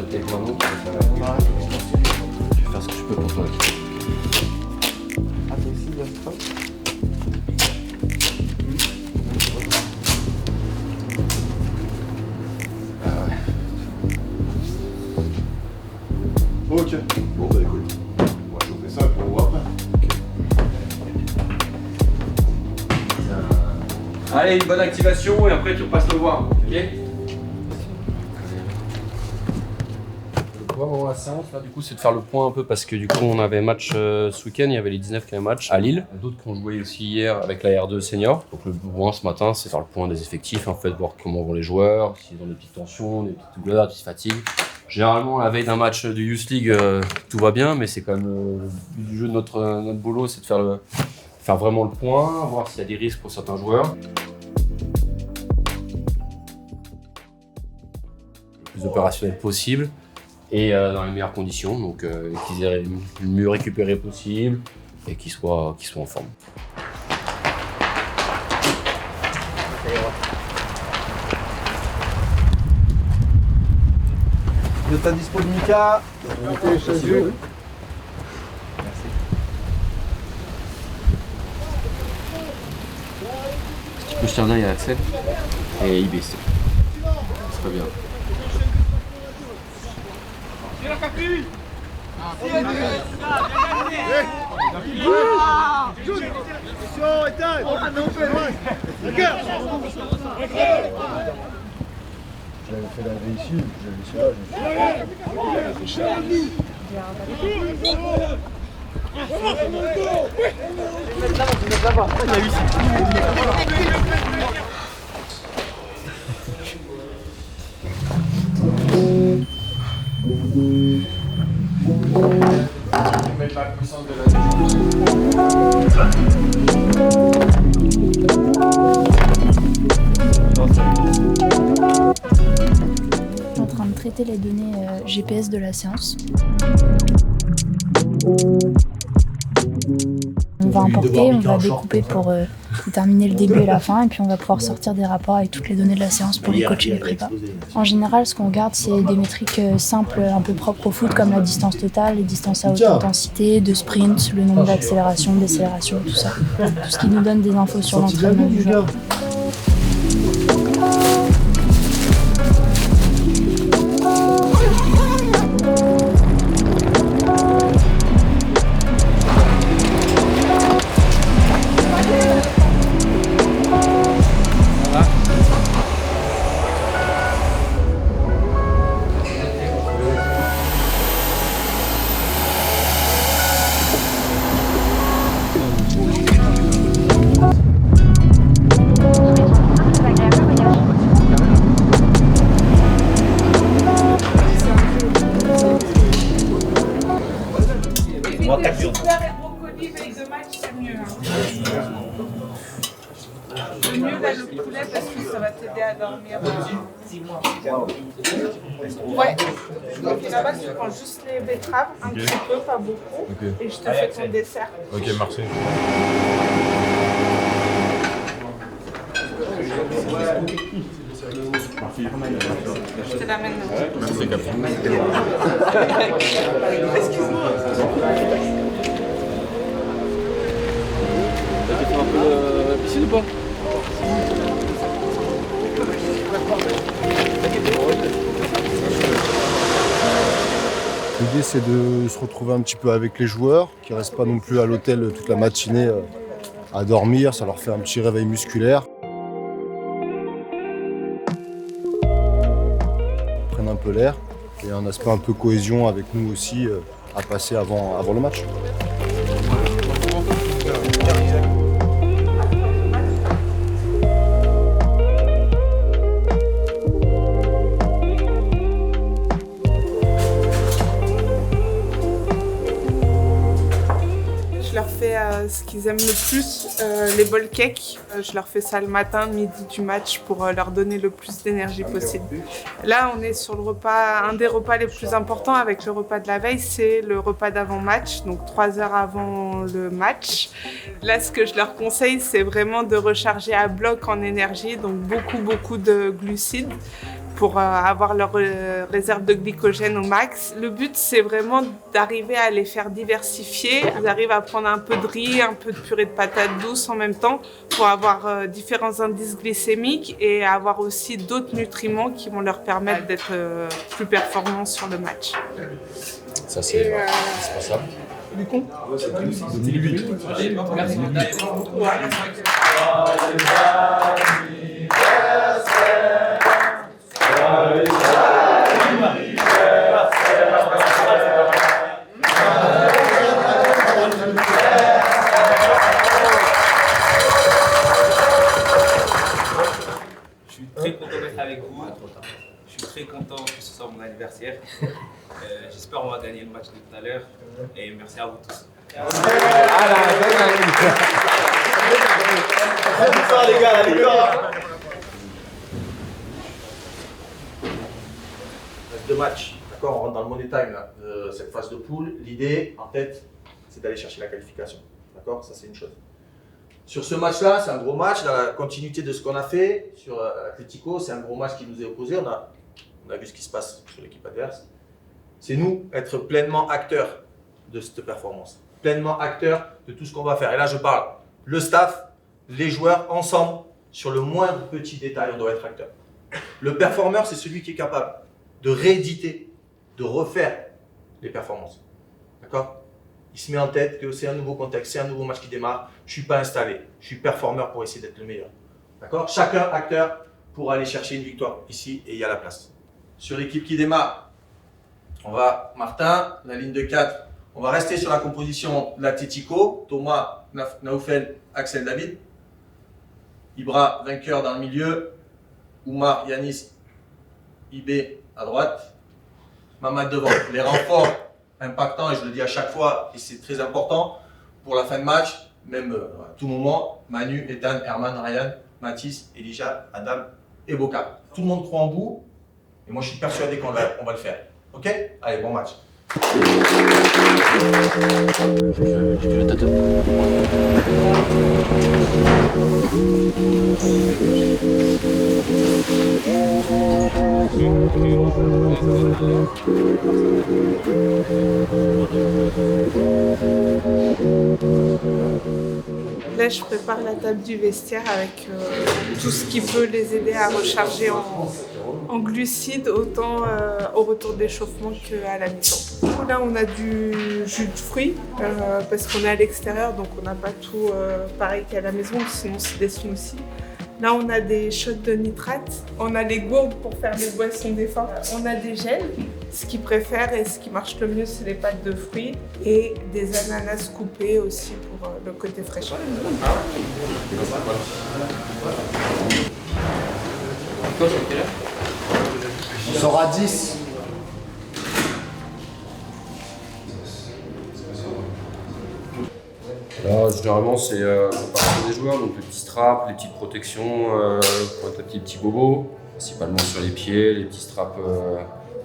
taekwondo. Je vais faire ce que je peux pour toi. Ah, toi aussi, il y a ce truc. Ok. Bon bah écoute, on va chauffer ça pour voir après. Allez, une bonne activation et après tu repasses le voir, ok? Le point avant la séance, là, du coup, c'est de faire le point un peu parce que du coup, on avait match ce week-end, il y avait les 19 qui avaient match à Lille. D'autres qui ont joué aussi hier avec la R2 senior. Donc le point ce matin, c'est faire le point des effectifs, en fait, voir comment vont les joueurs, s'ils ont des petites tensions, des petites douleurs, des petites fatigues. Généralement, la veille d'un match du Youth League, tout va bien, mais c'est quand même le but du jeu de notre boulot, c'est de faire vraiment le point, voir s'il y a des risques pour certains joueurs. Le plus opérationnel possible et dans les meilleures conditions, donc qu'ils aient le mieux récupéré possible et qu'ils soient en forme. De ta dispo de Mika. Merci. Tu peux jeter un œil à Axel et Ibis. C'est très bien. J'avais fait la veille ici, j'avais celui-là. Mettre la puissance de la En train de traiter les données GPS de la séance. On va importer, on va découper pour déterminer le début et la fin, et puis on va pouvoir sortir des rapports avec toutes les données de la séance pour les coachs et les prépas. En général, ce qu'on regarde, c'est des métriques simples, un peu propres au foot, comme la distance totale, les distances à haute intensité, de sprint, le nombre d'accélérations, décélérations, tout ça. Tout ce qui nous donne des infos sur l'entraînement du joueur. Super et brocoli veille de match, c'est mieux. Le mieux là, le poulet parce que ça va t'aider à dormir. Ouais. Donc là-bas, tu prends juste les betteraves, un petit peu, pas beaucoup. Et je te fais ton dessert. Ok, merci. Je te l'amène. Merci, Captain. Excuse-moi. T'as fait un peu de piscine ou pas? L'idée c'est de se retrouver un petit peu avec les joueurs, qui ne restent pas non plus à l'hôtel toute la matinée à dormir, ça leur fait un petit réveil musculaire. Ils prennent un peu l'air et un aspect un peu cohésion avec nous aussi à passer avant le match. Je leur fais ce qu'ils aiment le plus, les bol cakes. Je leur fais ça le matin, midi du match pour leur donner le plus d'énergie possible. Là, on est sur le repas, un des repas les plus importants avec le repas de la veille, c'est le repas d'avant-match, donc 3 heures avant le match. Là, ce que je leur conseille, c'est vraiment de recharger à bloc en énergie, donc beaucoup de glucides. pour avoir leur réserve de glycogène au max. Le but, c'est vraiment d'arriver à les faire diversifier. Ils arrivent à prendre un peu de riz, un peu de purée de patates douces en même temps pour avoir différents indices glycémiques et avoir aussi d'autres nutriments qui vont leur permettre d'être plus performants sur le match. Ça, c'est indispensable. Je suis très content d'être avec vous. Je suis très content que ce soit mon anniversaire. J'espère qu'on va gagner le match de tout à l'heure. Et merci à vous tous. les gars. Reste deux matchs, d'accord, on rentre dans le money time là, de cette phase de poule. L'idée, en tête, c'est d'aller chercher la qualification, d'accord, ça c'est une chose. Sur ce match-là, c'est un gros match, dans la continuité de ce qu'on a fait sur Atlético, c'est un gros match qui nous est opposé, on a vu ce qui se passe sur l'équipe adverse. C'est nous, être pleinement acteurs de cette performance, pleinement acteurs de tout ce qu'on va faire. Et là, je parle, le staff, les joueurs, ensemble, sur le moindre petit détail, on doit être acteurs. Le performeur, c'est celui qui est capable de rééditer, de refaire les performances. D'accord ? Il se met en tête que c'est un nouveau contexte, c'est un nouveau match qui démarre, je ne suis pas installé, je suis performeur pour essayer d'être le meilleur. D'accord ? Chacun acteur pour aller chercher une victoire ici et il y a la place. Sur l'équipe qui démarre, on va, Martin, la ligne de 4, on va rester sur la composition de l'Atlético, Thomas, Naoufel, Axel, David. Ibra, vainqueur dans le milieu, Oumar, Yanis, Ibé à droite, Mamad devant. Les renforts impactants, et je le dis à chaque fois, et c'est très important, pour la fin de match, même à tout moment, Manu, Ethan, Herman, Ryan, Mathis, Elijah, Adam et Boka. Tout le monde croit en vous, et moi je suis persuadé qu'on va le faire. Ok ? Allez, bon match. Là, je prépare la table du vestiaire avec tout ce qui peut les aider à recharger en glucides, autant au retour d'échauffement qu'à la mi-temps. Là, on a du jus de fruits parce qu'on est à l'extérieur, donc on n'a pas tout pareil qu'à la maison, sinon c'est des smoothies. Là, on a des shots de nitrate, on a les gourdes pour faire des boissons d'effort, on a des gels. Ce qu'ils préfèrent et ce qui marche le mieux, c'est les pâtes de fruits et des ananas coupés aussi pour le côté fraîcheur. On sort à 10. Là, généralement, c'est partir des joueurs, donc les petits straps, les petites protections pour être les petits bobos, principalement sur les pieds, les petits straps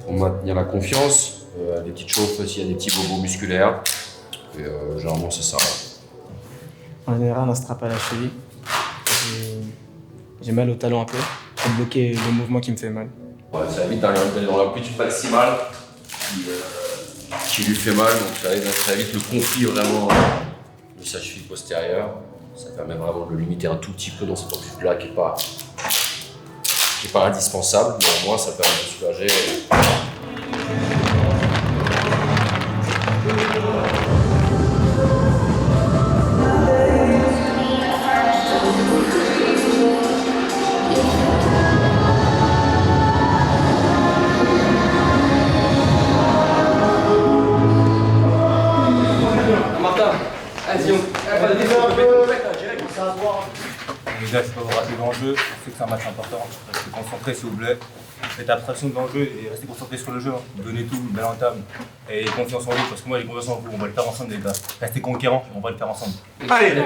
pour maintenir la confiance, les petites chauffes s'il y a des petits bobos musculaires. Et généralement, c'est ça. En général, un strap à la cheville. J'ai mal au talon un peu pour bloquer le mouvement qui me fait mal. Ouais, ça évite d'aller dans l'amplitude maximale qui lui fait mal, donc ça évite le conflit vraiment de sa cheville postérieure. Ça permet vraiment de le limiter un tout petit peu dans cette amplitude-là qui n'est pas indispensable, mais au moins ça permet de soulager. Les gars, il faut pas rater l'enjeu. Je sais que c'est un match important. Restez concentrés s'il vous plaît. Faites abstraction de l'enjeu et restez concentrés sur le jeu. Donnez tout, belle entame. Et confiance en vous, parce que moi j'ai confiance en vous. On va le faire ensemble les gars. Restez conquérants, on va le faire ensemble. Allez.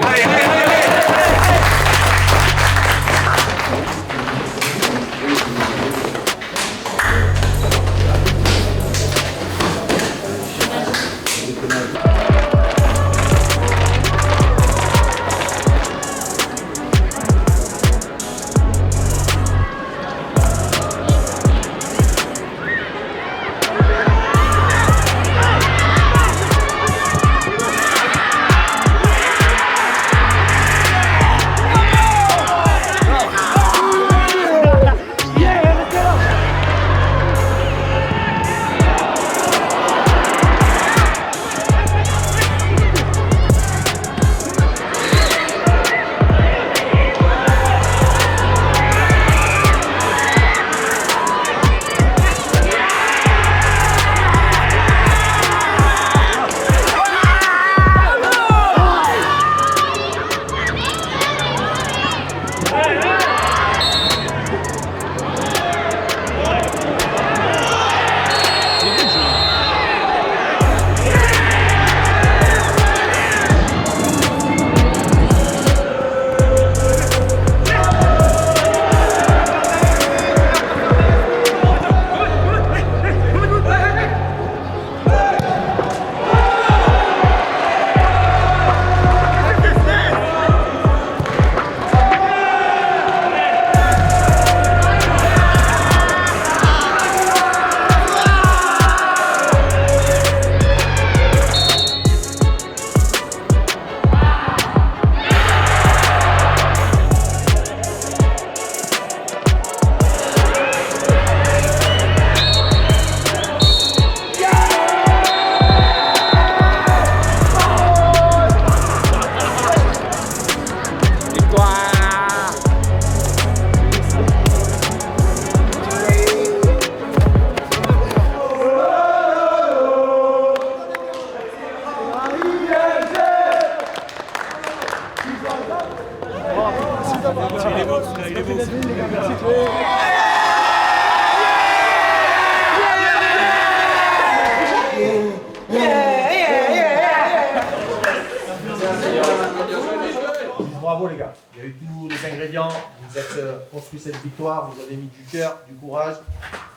vous êtes construit cette victoire, vous avez mis du cœur, du courage.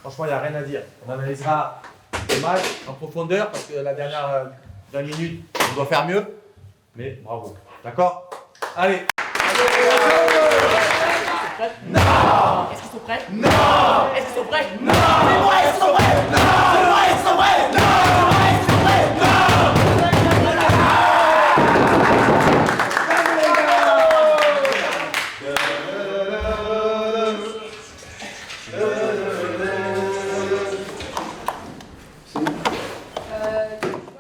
Franchement, il n'y a rien à dire. On analysera le match en profondeur parce que la dernière 20 minutes, on doit faire mieux. Mais bravo. D'accord? Allez. Non! Est-ce qu'ils sont prêts? Non! Est-ce qu'ils sont prêts? Non! C'est moi, ils sont prêts! Non! C'est moi, ils sont prêts! Non! Ils sont prêts!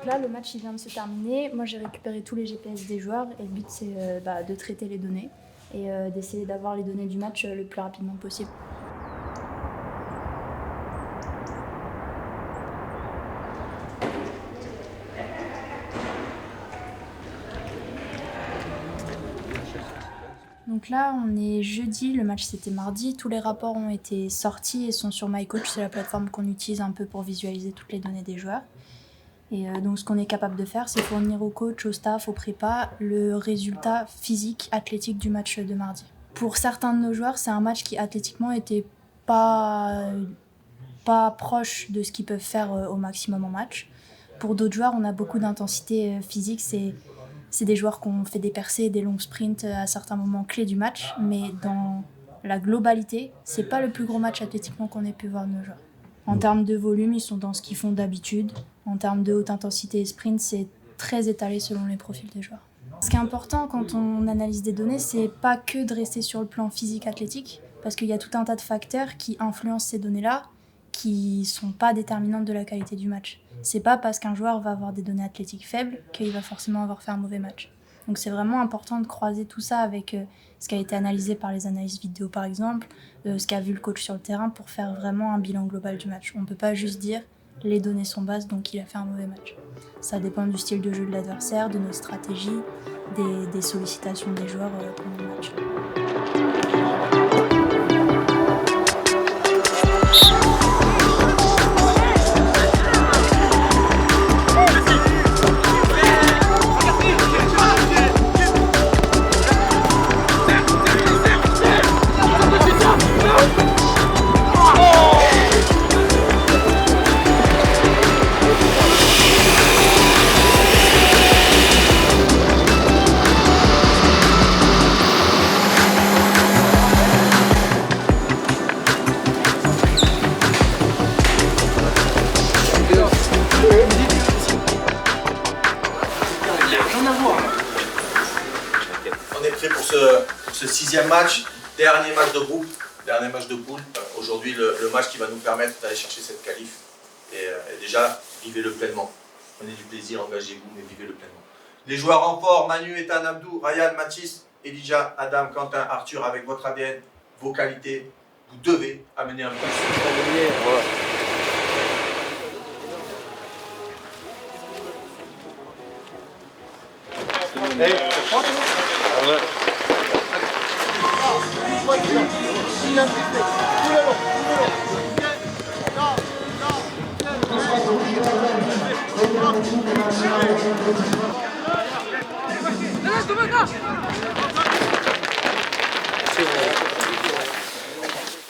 Là, le match il vient de se terminer. Moi, j'ai récupéré tous les GPS des joueurs et le but, c'est de traiter les données et d'essayer d'avoir les données du match le plus rapidement possible. Donc là, on est jeudi, le match c'était mardi. Tous les rapports ont été sortis et sont sur MyCoach. C'est la plateforme qu'on utilise un peu pour visualiser toutes les données des joueurs. Et donc ce qu'on est capable de faire, c'est fournir au coach, au staff, au prépa, le résultat physique, athlétique du match de mardi. Pour certains de nos joueurs, c'est un match qui athlétiquement était pas proche de ce qu'ils peuvent faire au maximum en match. Pour d'autres joueurs, on a beaucoup d'intensité physique. C'est des joueurs qui ont fait des percées, des longs sprints à certains moments clés du match, mais dans la globalité, c'est pas le plus gros match athlétiquement qu'on ait pu voir de nos joueurs. En termes de volume, ils sont dans ce qu'ils font d'habitude. En termes de haute intensité et sprint, c'est très étalé selon les profils des joueurs. Ce qui est important quand on analyse des données, c'est pas que de rester sur le plan physique-athlétique, parce qu'il y a tout un tas de facteurs qui influencent ces données-là, qui sont pas déterminantes de la qualité du match. C'est pas parce qu'un joueur va avoir des données athlétiques faibles qu'il va forcément avoir fait un mauvais match. Donc c'est vraiment important de croiser tout ça avec ce qui a été analysé par les analyses vidéo par exemple, ce qu'a vu le coach sur le terrain pour faire vraiment un bilan global du match. On ne peut pas juste dire les données sont basses donc il a fait un mauvais match. Ça dépend du style de jeu de l'adversaire, de nos stratégies, des sollicitations des joueurs pendant le match. Ce sixième match, dernier match de groupe, dernier match de poule. Aujourd'hui, le match qui va nous permettre d'aller chercher cette qualif. Et déjà, vivez-le pleinement. Prenez du plaisir, engagez-vous, mais vivez-le pleinement. Les joueurs en port, Manu, Ethan, Abdou, Ryan, Mathis, Elijah, Adam, Quentin, Arthur, avec votre ADN, vos qualités, vous devez amener un but.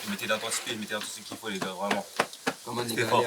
Mettez l'intensité qu'il faut les gars, vraiment. C'était fort.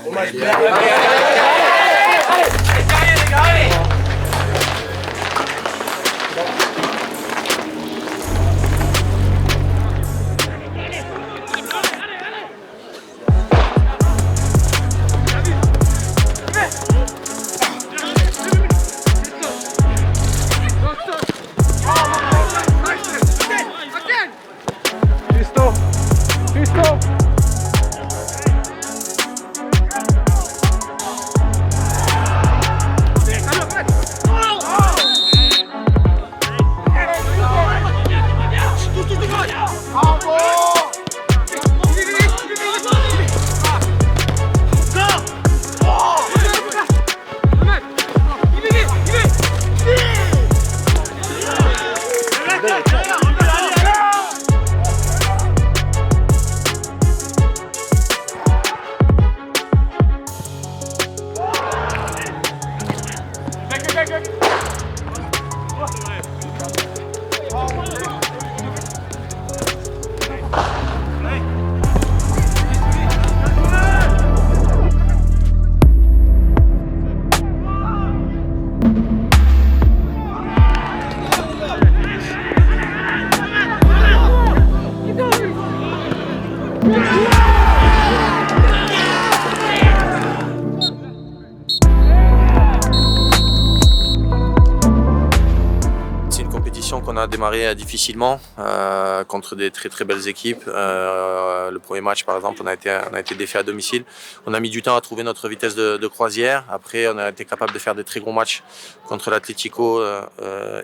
a démarré difficilement contre des très très belles équipes. Le premier match par exemple, on a été défait à domicile. On a mis du temps à trouver notre vitesse de croisière. Après, on a été capable de faire des très gros matchs contre l'Atlético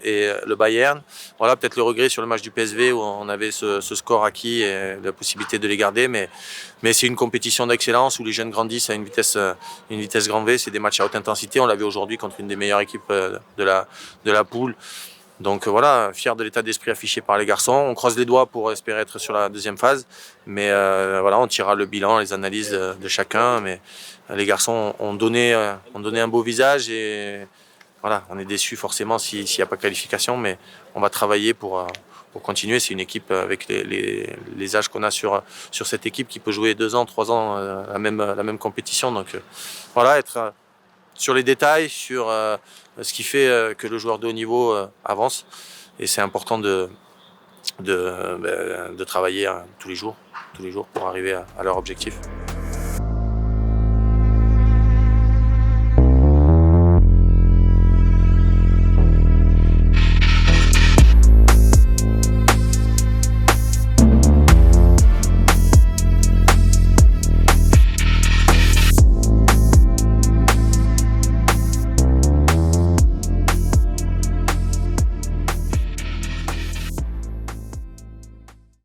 et le Bayern. Voilà, peut-être le regret sur le match du PSV où on avait ce score acquis et la possibilité de les garder. Mais c'est une compétition d'excellence où les jeunes grandissent à une vitesse grand V. C'est des matchs à haute intensité. On l'a vu aujourd'hui contre une des meilleures équipes de la poule. Donc voilà, fier de l'état d'esprit affiché par les garçons. On croise les doigts pour espérer être sur la deuxième phase. Mais voilà, on tirera le bilan, les analyses de chacun. Mais les garçons ont donné un beau visage et voilà, on est déçus forcément s'il n'y a pas de qualification. Mais on va travailler pour continuer. C'est une équipe avec les âges qu'on a sur cette équipe qui peut jouer 2 ans, 3 ans la même compétition. Donc voilà, être sur les détails, sur ce qui fait que le joueur de haut niveau avance. Et c'est important de travailler tous les jours pour arriver à leur objectif.